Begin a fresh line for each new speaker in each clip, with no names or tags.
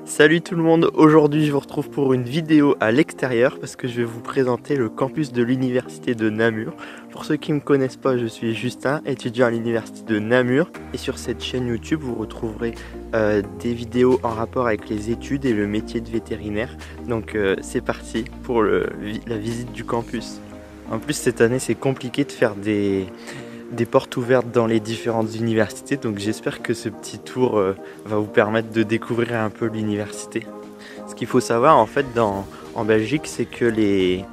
Salut tout le monde, aujourd'hui je vous retrouve pour une vidéo à l'extérieur parce que je vais vous présenter le campus de l'université de Namur. Pour ceux qui ne me connaissent pas, je suis Justin, étudiant à l'université de Namur, et sur cette chaîne YouTube vous retrouverez des vidéos en rapport avec les études et le métier de vétérinaire. Donc c'est parti pour la visite du campus. En plus cette année c'est compliqué de faire des portes ouvertes dans les différentes universités, donc j'espère que ce petit tour va vous permettre de découvrir un peu l'université. Ce qu'il faut savoir en fait en Belgique, c'est que les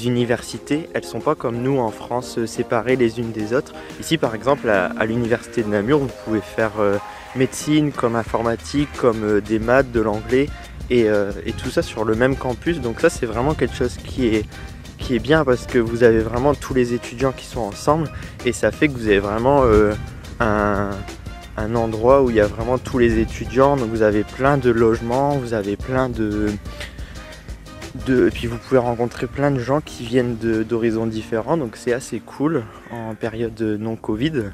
universités, elles sont pas comme nous en France, séparées les unes des autres. Ici par exemple à l'université de Namur, vous pouvez faire médecine, comme informatique, comme des maths, de l'anglais et tout ça sur le même campus. Donc ça c'est vraiment quelque chose qui est bien parce que vous avez vraiment tous les étudiants qui sont ensemble et ça fait que vous avez vraiment un endroit où il y a vraiment tous les étudiants. Donc vous avez plein de logements, vous avez plein et puis vous pouvez rencontrer plein de gens qui viennent d'horizons différents, donc c'est assez cool en période non Covid.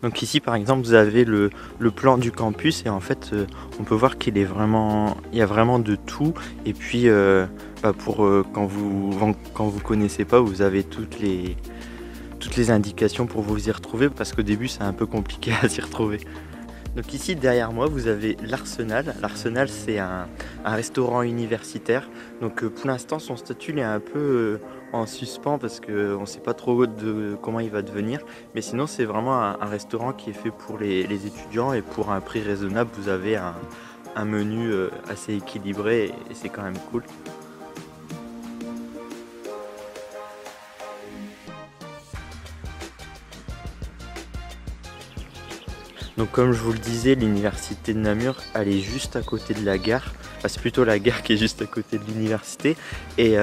Donc ici par exemple vous avez le plan du campus et en fait on peut voir il y a vraiment de tout. Et puis quand vous connaissez pas, vous avez toutes les indications pour vous y retrouver, parce qu'au début c'est un peu compliqué à s'y retrouver. Donc ici derrière moi vous avez l'Arsenal. L'Arsenal c'est un restaurant universitaire. Donc pour l'instant son statut est un peu en suspens parce qu'on ne sait pas trop comment il va devenir. Mais sinon c'est vraiment un restaurant qui est fait pour les étudiants et pour un prix raisonnable. Vous avez un menu assez équilibré et c'est quand même cool. Donc comme je vous le disais, l'université de Namur, elle est juste à côté de la gare. Enfin, c'est plutôt la gare qui est juste à côté de l'université. Et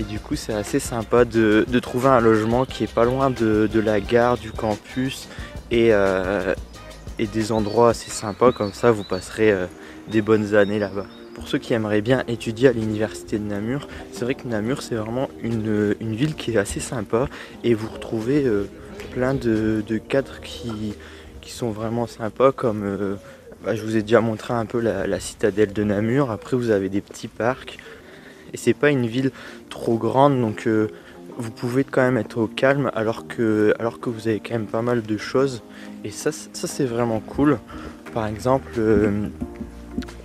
du coup, c'est assez sympa de trouver un logement qui est pas loin de la gare, du campus et des endroits assez sympas. Comme ça, vous passerez des bonnes années là-bas. Pour ceux qui aimeraient bien étudier à l'université de Namur, c'est vrai que Namur, c'est vraiment une ville qui est assez sympa. Et vous retrouvez plein de cadres qui sont vraiment sympas, comme je vous ai déjà montré un peu la citadelle de Namur. Après vous avez des petits parcs et c'est pas une ville trop grande, donc vous pouvez quand même être au calme alors que vous avez quand même pas mal de choses et ça c'est vraiment cool. Par exemple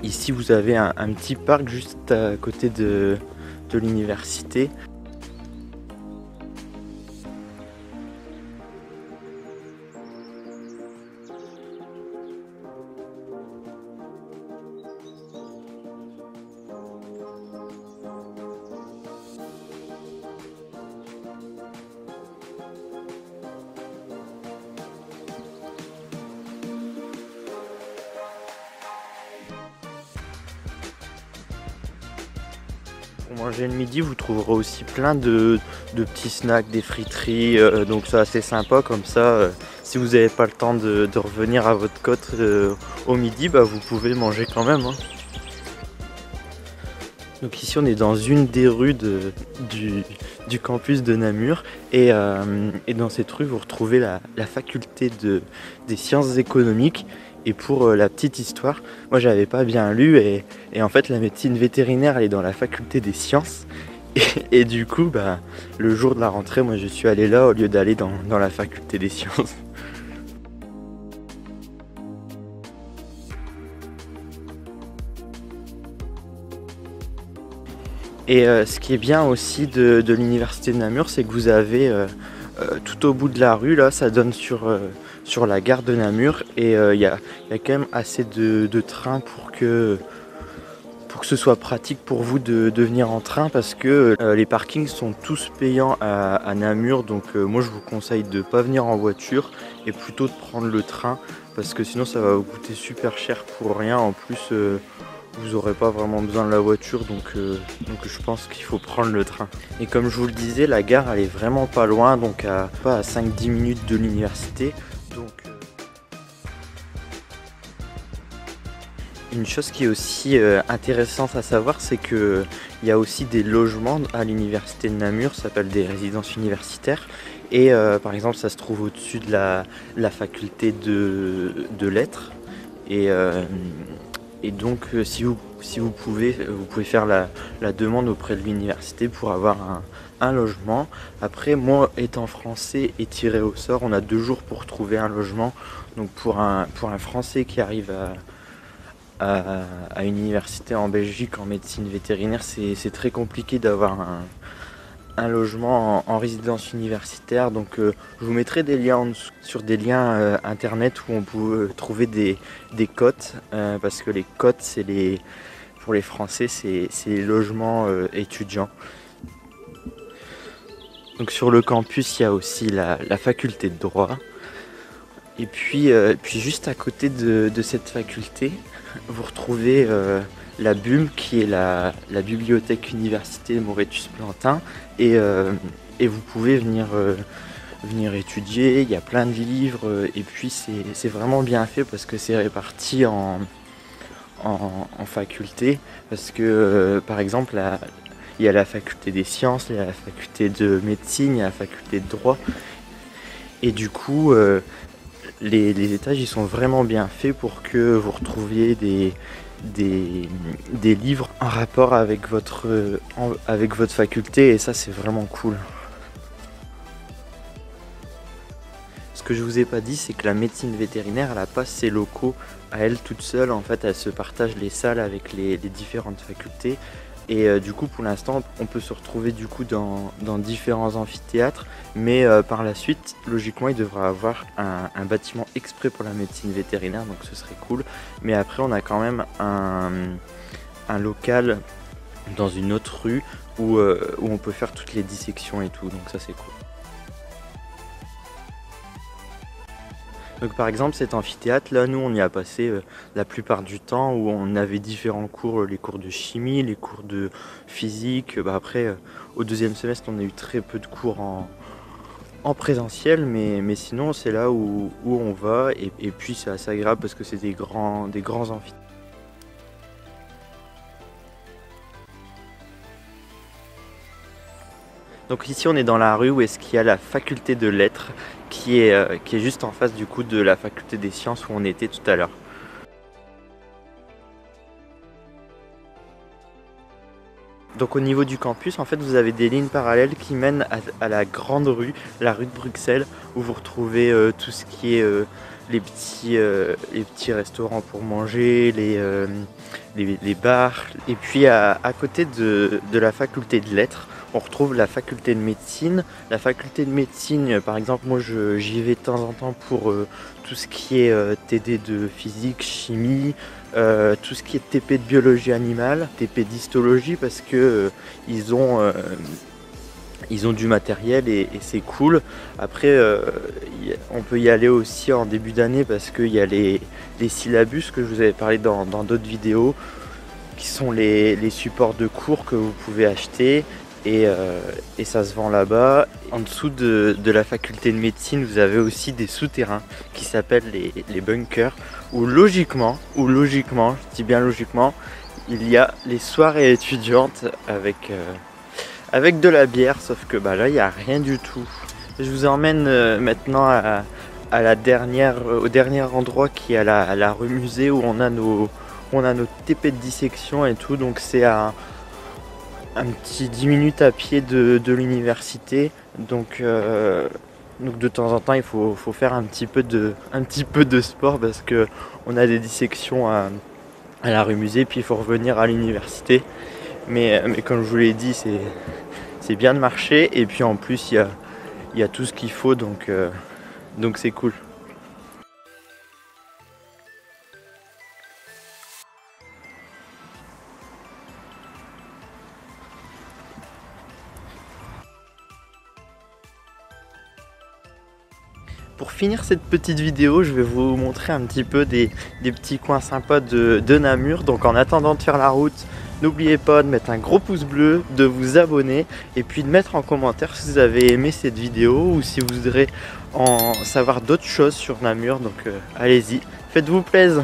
ici vous avez un petit parc juste à côté de l'université. Pour manger le midi, vous trouverez aussi plein de petits snacks, des friteries, donc c'est assez sympa comme ça. Si vous n'avez pas le temps de revenir à votre côte au midi, vous pouvez manger quand même, hein. Donc ici on est dans une des rues du campus de Namur et dans cette rue vous retrouvez la faculté des sciences économiques. Et pour la petite histoire, moi j'avais pas bien lu et en fait la médecine vétérinaire elle est dans la faculté des sciences et du coup le jour de la rentrée moi je suis allé là au lieu d'aller dans la faculté des sciences. Et ce qui est bien aussi de l'université de Namur, c'est que vous avez tout au bout de la rue, là, ça donne sur la gare de Namur et il y a quand même assez de trains pour que ce soit pratique pour vous de venir en train, parce que les parkings sont tous payants à Namur. Donc moi je vous conseille de ne pas venir en voiture et plutôt de prendre le train, parce que sinon ça va vous coûter super cher pour rien. En plus vous n'aurez pas vraiment besoin de la voiture, donc je pense qu'il faut prendre le train. Et comme je vous le disais, la gare elle est vraiment pas loin, donc pas à 5-10 minutes de l'université. Donc une chose qui est aussi intéressante à savoir, c'est qu'il y a aussi des logements à l'université de Namur, ça s'appelle des résidences universitaires. Et par exemple, ça se trouve au-dessus de la faculté de lettres. Et, et donc, si vous pouvez faire la demande auprès de l'université pour avoir un logement. Après, moi, étant français et tiré au sort, on a 2 jours pour trouver un logement. Donc, pour un français qui arrive à une université en Belgique en médecine vétérinaire, c'est très compliqué d'avoir un logement en résidence universitaire. Donc je vous mettrai des liens sur des liens internet où on peut trouver des cotes, parce que les cotes, pour les Français, c'est les logements étudiants. Donc sur le campus, il y a aussi la faculté de droit. Et puis juste à côté de cette faculté, vous retrouvez la BUM, qui est la bibliothèque université Moretus-Plantin, et vous pouvez venir étudier. Il y a plein de livres, et puis c'est vraiment bien fait parce que c'est réparti en facultés, parce que par exemple il y a la faculté des sciences, il y a la faculté de médecine, il y a la faculté de droit, et du coup les étages ils sont vraiment bien faits pour que vous retrouviez des livres en rapport avec votre faculté, et ça c'est vraiment cool. Ce que je vous ai pas dit, c'est que la médecine vétérinaire, elle n'a pas ses locaux à elle toute seule. En fait, elle se partage les salles avec les différentes facultés. Et du coup, pour l'instant, on peut se retrouver du coup dans différents amphithéâtres. Mais par la suite, logiquement, il devra avoir un bâtiment exprès pour la médecine vétérinaire. Donc ce serait cool. Mais après, on a quand même un local dans une autre rue où on peut faire toutes les dissections et tout. Donc ça, c'est cool. Donc par exemple cet amphithéâtre là, nous on y a passé la plupart du temps, où on avait différents cours, les cours de chimie, les cours de physique. Après au 2e semestre on a eu très peu de cours en présentiel, mais sinon c'est là où on va, et puis c'est assez agréable parce que c'est des grands amphithéâtres. Donc ici on est dans la rue où est-ce qu'il y a la faculté de lettres, qui est juste en face du coup de la faculté des sciences où on était tout à l'heure. Donc au niveau du campus, en fait, vous avez des lignes parallèles qui mènent à la grande rue, la rue de Bruxelles, où vous retrouvez tout ce qui est les petits restaurants pour manger, les bars. Et puis à côté de la faculté de lettres, on retrouve la faculté de médecine. La faculté de médecine, par exemple, moi j'y vais de temps en temps pour tout ce qui est TD de physique, chimie, tout ce qui est TP de biologie animale, TP d'histologie, parce que ils ont du matériel, et c'est cool. Après on peut y aller aussi en début d'année parce qu'il y a les syllabus que je vous avais parlé dans d'autres vidéos, qui sont les supports de cours que vous pouvez acheter, et ça se vend là-bas. En dessous de la faculté de médecine, vous avez aussi des souterrains qui s'appellent les bunkers, où logiquement, je dis bien logiquement, il y a les soirées étudiantes avec de la bière, sauf que là il n'y a rien du tout. Je vous emmène maintenant au dernier endroit, qui est à la rue Musée, où on a nos TP de dissection et tout. Donc c'est à un petit 10 minutes à pied de l'université. Donc de temps en temps il faut faire un petit peu de sport, parce que on a des dissections à la rue Musée, puis il faut revenir à l'université. Mais comme je vous l'ai dit, c'est bien de marcher, et puis en plus il y a tout ce qu'il faut, donc c'est cool. Pour finir cette petite vidéo, je vais vous montrer un petit peu des petits coins sympas de Namur. Donc en attendant de faire la route, n'oubliez pas de mettre un gros pouce bleu, de vous abonner, et puis de mettre en commentaire si vous avez aimé cette vidéo, ou si vous voudrez en savoir d'autres choses sur Namur. Donc allez-y, faites-vous plaisir.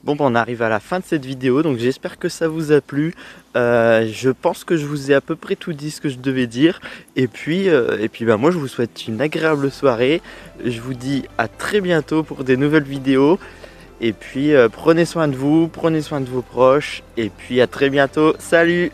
Bon, on arrive à la fin de cette vidéo, donc j'espère que ça vous a plu. Je pense que je vous ai à peu près tout dit ce que je devais dire. Et puis moi, je vous souhaite une agréable soirée. Je vous dis à très bientôt pour des nouvelles vidéos. Et puis prenez soin de vous, prenez soin de vos proches. Et puis à très bientôt. Salut!